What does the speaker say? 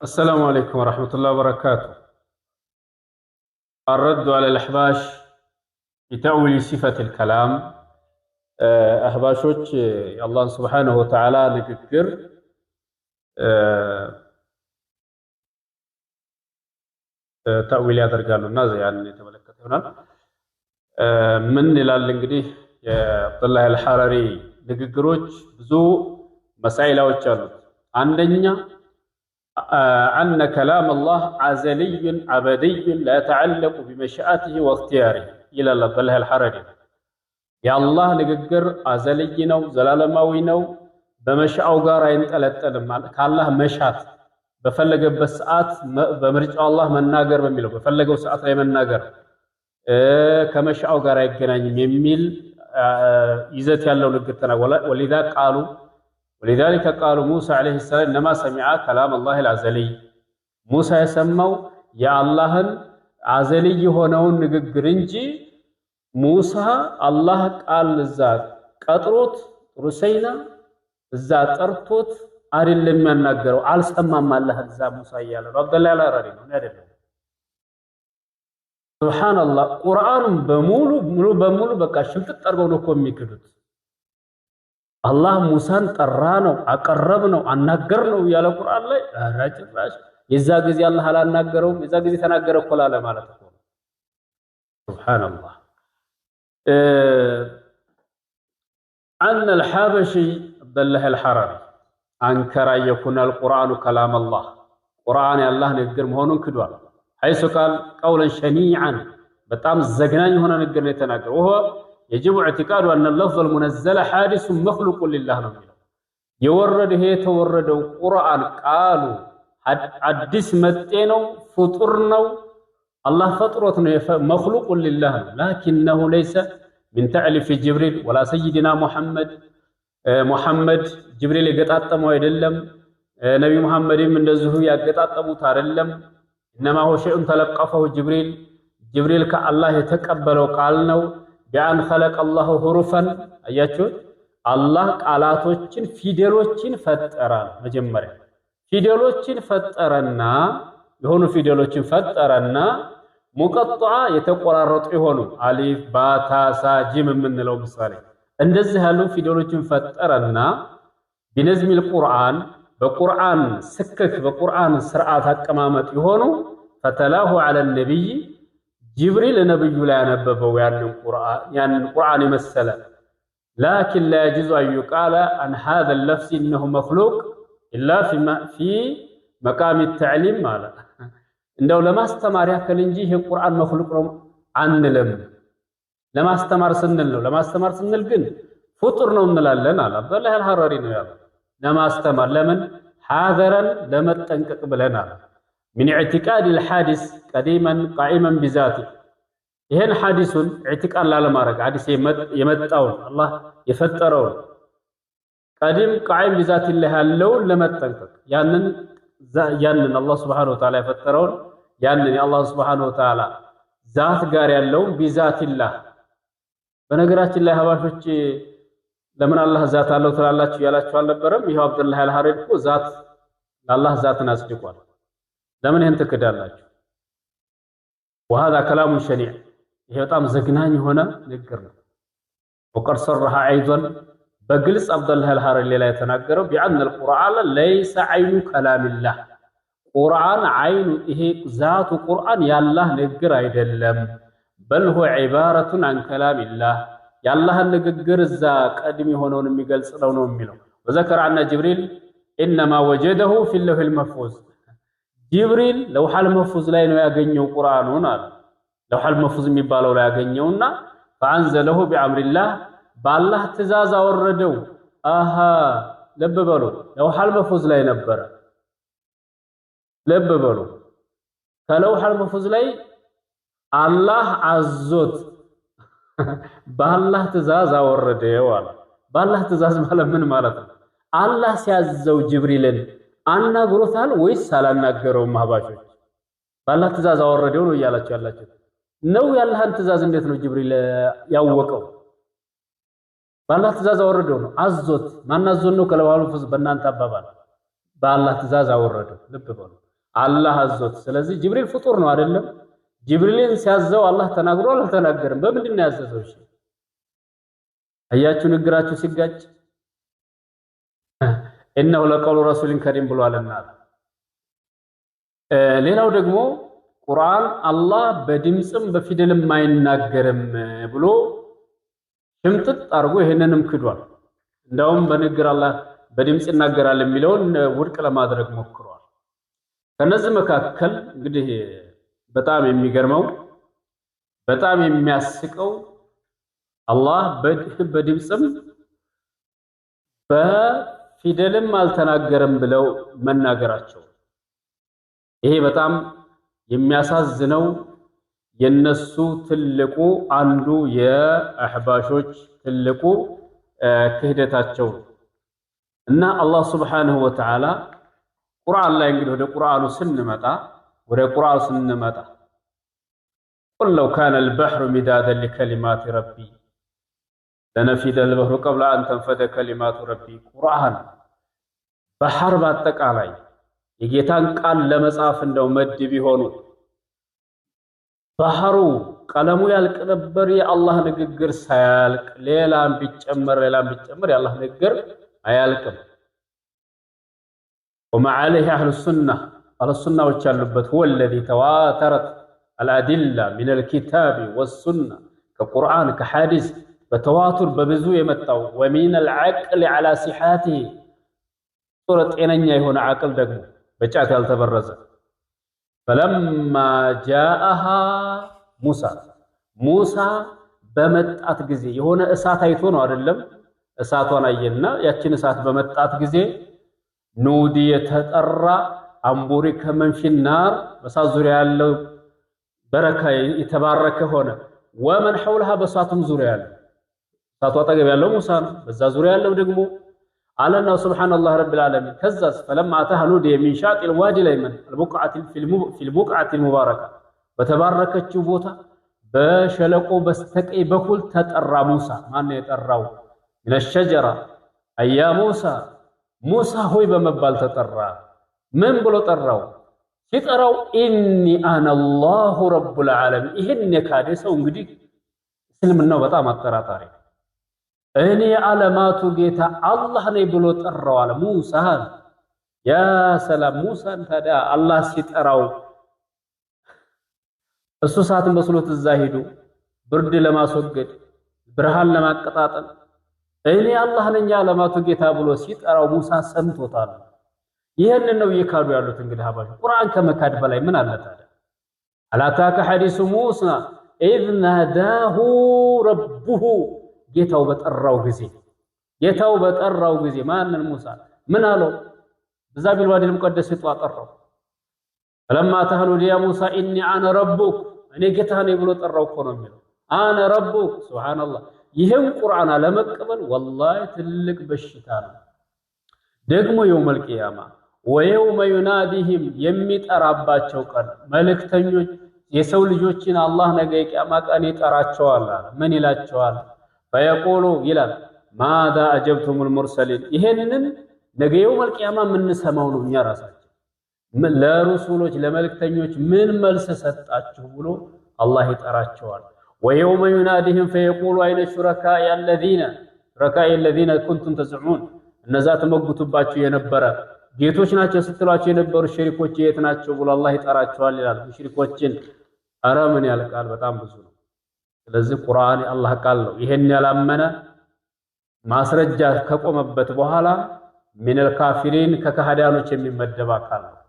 السلام عليكم ورحمة الله وبركاته. الرد على الأحباش بتأويل صفة الكلام. أحباشوች الله سبحانه وتعالى ንግግር ተأዊል ያደርጋሉና ያን የተመለከተ ይሆናል። ምን ይላል እንግዲህ የአብዱላህ አልሐረሪ ንግግሮች ብዙ መሳኢላዎች አሉት። አንደኛ أن كلام الله عزلي أبدي لا يتعلق بمشيئته واختياره إلى الله الحرري. يا الله نقدر عزلي نو زلالماوي نو بمشاء غارا ينطلطل كالله مشات بفلغ بساعات بمرጫ الله መናገር በሚለው በፈለገው ሰዓት ላይ መናገር ከመሻው ጋር አይገናኝም የሚል ይዘት ያለው ንግግር ተናገረ። ولذا قالوا ولذلك قالوا موسى عليه السلام انما سمع كلام الله العزلي. موسى يسمعው የአላህን አዘሊ የሆነውን ንግግር እንጂ ሙሳ አላህ ቃል እዛ ቀጥሮት ሩሰይና እዛ ጠርቶት አይደለም የሚያናገረው አልሰማም አላህ እዛ ሙሳ ይያለ አብዱላህ አልሐረሪ ነው አይደለም። ሱብሃንአላህ ቁርአኑን በሙሉ በቃ ሽምጥጥ አድርገው ነው እኮ የሚክዱት። አላህ ሙሳን ጠራ ነው አቀረብ ነው አናገር ነው ያለ ቁርአን ላይ አራጭራሽ የዛ ጊዜ አላህ አላናገረውም የዛ ጊዜ ተናገረ እኮ ላለ ማለት ነው። ሱብሃንአላህ أن الحبشي عبد الله الحرري أنكر أن يكون القرآن كلام الله. قرآن الله نقدر مهونون كدوال حيث قال قولا شنيعا بتام الزجنان هنا نقدر نتناقر وهو يجب اعتقاد أن اللفظ المنزل حادث مخلوق لله نقول يورد هي تورد القرآن قالوا حدث متينو فطرنو الله فطرتنا مخلوق لله لكنه ليس من تعليف جبريل ولا سيدنا محمد جبريل يقطعطمو አይደለም ነብዩ መሐመድም እንደዚሁ ያገጣጠሙት አይደለም። انما هو شيء تلقفه جبريل ከአላህ የተቀበለው ቃል ነው። ቢአን خلق الله حروفا አያችሁ አላህ ቃላቶችን ፊደሎችን ፈጠረ። መጀመሪያ ፊደሎችን ፈጠረና የሆኑ ፊደሎችን ፈጠረና ሙቀጣ የተቆራረጡ የሆኑ አሊፍ ባታ ሳ ጂም የምንለው ምሳሌ እንደዚህ ያሉ ፊደሎችን ፈጠረና ቢነዝሚል ቁርአን በቁርአን ስክክ በቁርአን ስርዓት አቀማመጥ የሆኑ ፈተላሁ ዐለ ነብይ ጅብሪል ነብዩ ላይ ያነበበው ያንን ቁርአን የመሰለ لكن لا يجوز أن يقال عن هذا اللفظ إنه مخلوق إلا في مقام التعليم مالا እንደው ለማስተማር ያከል እንጂ ይሄ ቁርአን መخلوق ነው አንልም። ለማስተማር ስንል ግን ፍጡር ነው እንላለን አለ አብዱላህ አልሐረሪ ነው ያለው። ለማስተማር ለምን حاذرا ለመጠንቀቅ ብለናል። من اعتقاد الحادث قديما قائما بذاته ይሄን ሐዲሱን ኢዕቲቃድ ላለማድረግ ሐዲስ የመጣው አላህ የፈጠረው قديم قائم بذات الله ያለውን ለመጠንቀቅ ያንን አላህ Subhanahu Wa Ta'ala የፈጠረውን ያንን የአላህ Subhanahu Wa Ta'ala ዛት ጋር ያለውን ቢዛቲላህ። በነገራችን ላይ ሐባሾች ለምን አላህ ዛት አለው ትላላችሁ ያላችሁ አልነበረም? ይሄው አብዱላህ አልሐረሪ እኮ ዛት ለአላህ ዛትን አስድቋል። ለምን ይሄን ትክዳላችሁ? وهذا كلام شنيع ይሄ በጣም ዘግናኝ የሆነ ንግግር ነው። وقد صرح ايضا በግልጽ አብዱላህ አልሐረሪ ላይ የተናገረው بأن القرآن ليس عين كلام الله ቁርአን አይኑ ይሄ ዛቱ ቁርአን ያላህ ንግግር አይደለም። بل هو عبارة عن كلام الله ያላህ ንግግር እዛ ቀድም የሆነውን የሚገልጽ ነው የሚለው። وذكر أن جبريل إنما وجده في اللوح المحفوظ ጅብሪል ለውሐል መህፉዝ ላይ ነው ያገኘው ቁርአኑን አለ። ለውሐል መህፉዝ የሚባለው ላይ ያገኘውና فأنزله بأمر الله ባላህ ትእዛዝ አወረደው። አሃ ልብ በሉ ለውሐል መህፉዝ ላይ ነበር። ልብ በሉ ከለውሐል መህፉዝ ላይ አላህ አዞት ባላህ ትእዛዝ አወረደው አለ። ባላህ ትእዛዝ ማለት ምን ማለት ነው? አላህ ሲያዘው ጅብሪልን አናግሮታል ወይስ አላናገረውም? ሐባሾች ባላህ ትእዛዝ አወረደው ነው እያላችሁ ያላችሁ ነው። ያላህን ትእዛዝ እንዴት ነው ጅብሪል ያወቀው? ባላህ ትእዛዝ አወረደው ነው አዞት። ማናዞን ነው ከለውሐል መህፉዝ በእናንተ አባባል ባላህ ትእዛዝ አወረደው። ልብ በሉ አላህ አዞት። ስለዚህ ጅብሪል ፍጡር ነው አይደለም? ጅብሪልን ሲያዘው አላህ ተናግሯል አልተናገረም? በምንድን ነው ያዘዘው? እሺ አያችሁ ንግራችሁ ሲጋጭ ኢነሁ ለቀውሉ ረሱሊን ከሪም ብሏልና። ሌላው ደግሞ ቁርአን አላህ በድምጽም በፊደልም አይናገርም ብሎ ሽምጥጥ አድርጎ ይሄንንም ክዷል። እንደውም በንግግር አላህ በድምጽ ይናገራል የሚለውን ውድቅ ለማድረግ ሞክሯል። ከነዚህ መካከል እንግዲህ በጣም የሚገርመው በጣም የሚያስቀው አላህ በድምጽም በፊደልም አልተናገረም ብለው መናገራቸው። ይሄ በጣም የሚያሳዝነው የነሱ ትልቁ አንዱ የአህባሾች ትልቁ ክህደታቸው እና አላህ Subhanahu Wa Ta'ala ቁርአን ላይ እንግዲህ ወደ ቁርአኑ ስንመጣ قل لو كان البحر مدادا لكلمات ربي لنفد البحر قبل أن تنفد كلمات ربي ቁርአን ባህር በአጠቃላይ የጌታን ቃል ለመጻፍ እንደው መድ ቢሆኑ ባህሩ ቀለሙ ያልቅ ነበር። የአላህ ንግግር ሳያልቅ ሌላም ቢጨመር የአላህ ንግግር አያልቅም። وما عليه أهل السنة وቻሉበት هو الذي تواترت الأدلة من الكتاب والسنة كقرآن كحديث بتواتر ببዙ የመጣው ومن العقل على صحته ሱረት ጤነኛ የሆነ አቅል ደግሞ በጫት ያልተበረዘ فلما جاءها موسى በመጣት ጊዜ የሆነ እሳት አይቶ ነው አይደለም? እሳቷን አየና ያችን እሳት በመጣት ጊዜ ኑዲ የተጠራ አምቡሪ ከመንፊናር በእሳት ዙሪያ ያለው በረካ የተባረከ ሆነ። ወመን حولها በእሳቱም ዙሪያ ያለው እሳቷ አጠገብ ያለው ሙሳ ነው። በዛ ዙሪያ ያለው ደግሞ አለና ሱብሃንአላህ ረብል ዓለሚን ከዛስ فلما أتاها نودي من شاطئ الوادي الأيمن في البقعة المباركة በተባረከችው ቦታ በሸለቆ በስተቀኝ በኩል ተጠራ ሙሳ። ማን ነው የጠራው? من الشجرة أي ሙሳ ሆይ በመባል ተጠራ። ምን ብሎ ጠራው? ሲጠራው ኢኒ አና አላሁ ረቡል ዓለሚን። ይሄን የካደ ሰው እንግዲህ እስልምናው በጣም አጠራጣሪ። እኔ ዓለማቱ ጌታ አላህ ነኝ ብሎ ጠራው አለ ሙሳ። ያ ሰላም ሙሳን ታዲያ አላህ ሲጠራው እሱ ሰዓትን መስሎት እዛ ሄዶ ብርድ ለማስወገድ ብርሃን ለማቀጣጠል እኔ አላህ ነኝ ዓለማቱ ጌታ ብሎ ሲጠራው ሙሳ ሰምቶታል። ይሄንን ነው እየካዱ ያሉት እንግዲህ ሀባሽ። ቁርአን ከመካድ በላይ ምን አለ ታዲያ? አላታከ ሐዲሱ ሙሳ ኢዝ ናዳሁ ረቡሁ ጌታው በጠራው ጊዜ ማንን? ሙሳ ምን አለው? በዛ ቢልዋዲ المقدس ጠራው። فلما تهلوا يا موسى اني انا ربك እኔ ጌታ ነኝ ብሎ ጠራው እኮ ነው የሚለው። انا ربك ሱብሃንአላህ። ይሄን ቁርአን አለመቀበል ወላሂ ትልቅ በሽታ ነው። ደግሞ የውመል ቂያማ ወየውመ ዩናዲሂም የሚጠራባቸው ቀን መልእክተኞች የሰው ልጆችን አላህ ነገ የቂያማ ቀን ይጠራቸዋል አለ። ምን ይላቸዋል? ፈየቁሉ ይላል ማዛ አጀብቱሙል ሙርሰሊን። ይሄንን ነገ የውመል ቂያማ የምንሰማው ነው። እኛ ራሳችን ለሩሱሎች ለመልእክተኞች ምን መልስ ሰጣችሁ ብሎ አላህ ይጠራቸዋል። ወየውመ ዩናዲሂም ፈየቁሉ አይነ ሹረካኢ الذين كنتم تزعمون እነዛ ተመጉቱባችሁ የነበረ ጌቶች ናቸው ስትሏቸው የነበሩ ሽሪኮች የት ናቸው ብሎ አላህ ይጠራቸዋል ይላል። ሙሽሪኮችን አረ ምን ያልቃል? በጣም ብዙ ነው። ስለዚህ ቁርአን የአላህ ቃል ነው። ይሄን ያላመነ ማስረጃ ከቆመበት በኋላ ሚነል ካፊሪን ከካህዳኖች የሚመደብ አካል ነው።